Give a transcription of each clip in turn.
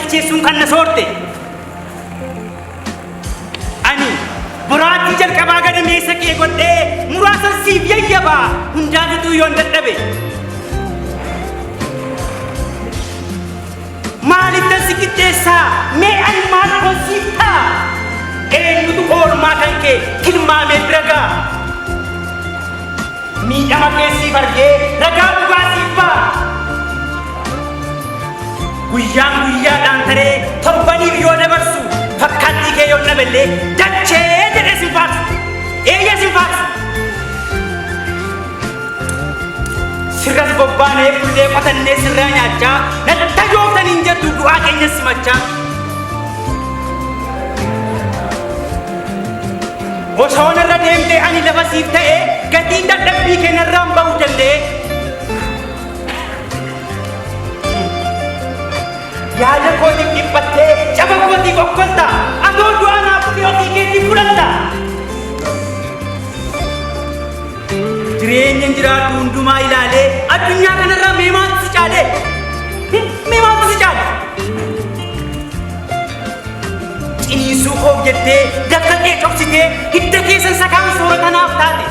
bilcheessuun kan na soorte. Ani boraatii jalqabaa gadameessa kee godhee muraasa siif yayyabaa hundaafituu yoon dadhabe. Maalittan si qixxeessaa mee ani maal hoosiif ta'a? Eenyutu oolmaa kan kee tilmaamee bira ga'a? Miidhama keessii argee ragaa dhugaa siif ba'a. Guyyaan guyyaadhaan taree torbaniif yoo dabarsu fakkaattii kee yoo dhaballee dachee jedhee si faarsu. Eeyya si faarsu. Sirras bobbaanee fullee qotannee sirraa nyaachaa natti jooftaniin jettu du'aa keenya simachaa. Osoo narra deemtee ani lafa siif ta'ee gatiin dadhabbii keenyarraan ba'uu danda'e. Yaada kootiif dhiphattee caba kootii kokkolta atoo du'aa naaf fi ofii keetii fudhatta. Jireenya jiraatu hundumaa ilaalee addunyaa kanarraa mee maaltu si caale? Mee maaltu si caale? Ciniinsuu koof jettee dafqa kee coksitee hidda keessan sakaan soorata naaf taate.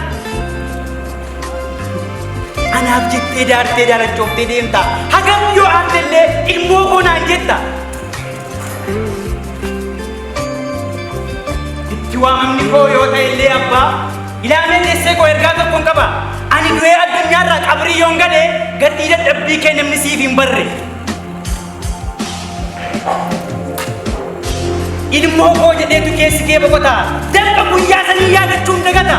Anaaf jettee daartee daarachoftee deemta. Hagam yoo aartellee ilmoo koo naan jetta. Itti waamamni koo yoo ta'ellee abbaa ilaaleen eessee koo ergaa tokkoon qaba. Ani du'ee addunyaarraa qabrii yoon galee gatii dadhabbii kee namni siif hin barre. Ilmoo koo jedheetu keessi kee boqotaa. Jalqa guyyaa sanii yaadachuun dagata.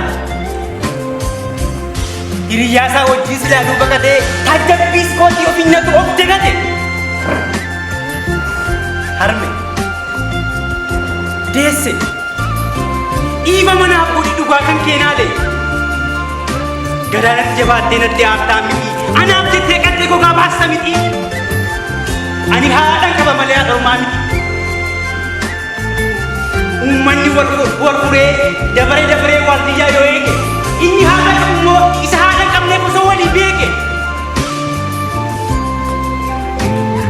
Hiriyaasaa wajjin silaaluu baqatee taajjabbiis kootii of hinnatu of dagate. Harme deesse dhiiba manaaf godhi dhugaa kan keenaale. Gadaanatti jabaattee natti aartaa miti. Anaaf jettee qattee gogaa baasta miti. Ani haadhan qaba malee haadha ormaa miti. Uummanni wal furee dabaree waardiyyaa yoo eege inni haadha qabu immoo isa haadha qabneef osoo walii beeke.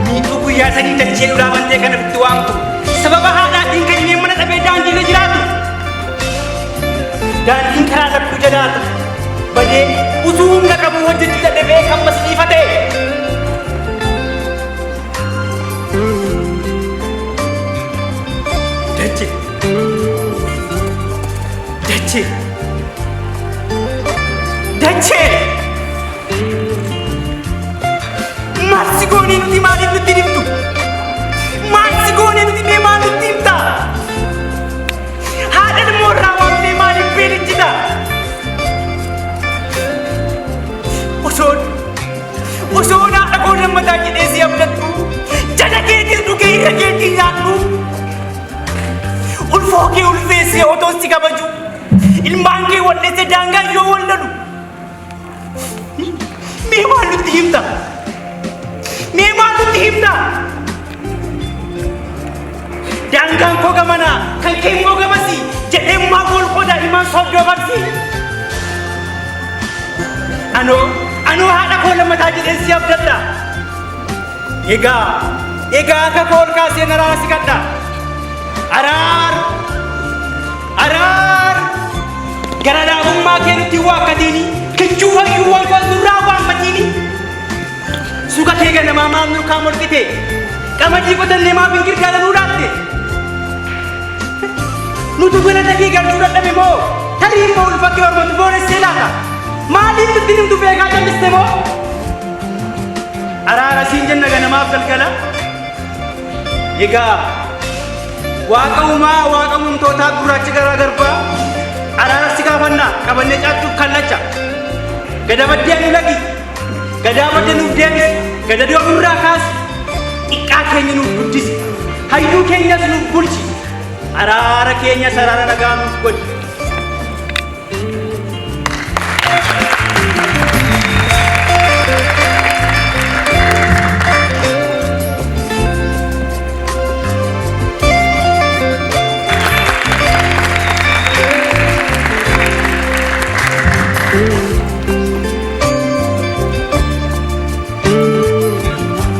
Miidhuu guyyaa sadii dachee duraa bantee kan ofitti waamtu sababa haadhaatiin kan inni mana dhabee daandiirra jiraatu. Daandiin karaa lakkuu jalaatu badee utuu humna qabu hojjechuu dadhabee kan masliifa ta'e. Dachee maal si goonee nuti maaliif nutti himtu? Maal si goonee nuti mee maal nutti himta? Haadha ilmoo irraa waamtee maaliif beelichita? Osoon haadha koo lammataa jedhee si abdattu jala keetis dhugee irra keetii nyaadhu. Ulfoo kee ulfeessee otoo si kabaju ilmaan kee wal'eesse daangaa yoo wallalu. Mee maal nutti himta? Mee maal nutti himta? Daangaan koo gamanaa kan kee immoo gamasi jedhee maa golqoo daa'imaan soddoo barsi. Anoo haadha koo lammataa jedhee si abdadha. Egaa akka koo ol kaasee naraa si kadha. Araar gara dhaabummaa kee nutti waakkatiini kichuu fayyuu wal nurraa waammatini. Suuqa kee ganamaa maal nurkaa morkite qamadii qotannee maaf hin girgaalanuu laatte? Nutu galata kee galchuu dadhabe moo tarii immoo ulfakkee hormatu booressee laata? Maaliif nutti himtu beekaa jalliste moo? Araara siin jenna ganamaaf galgala. Egaa waaqa uumaa waaqa uumtootaa gurraacha garaa garbaa araara si gaafannaa qabannee caalchuuf kallacha. Gada baddee anu lagi gadaa badde nuuf deebisi gada dhiyoo nurraa kaasi xiqqaa keenya nuuf guddisi hayyuu keenyas nuuf bulchi araara keenya saraara nagaa nuuf godhi. Ooh.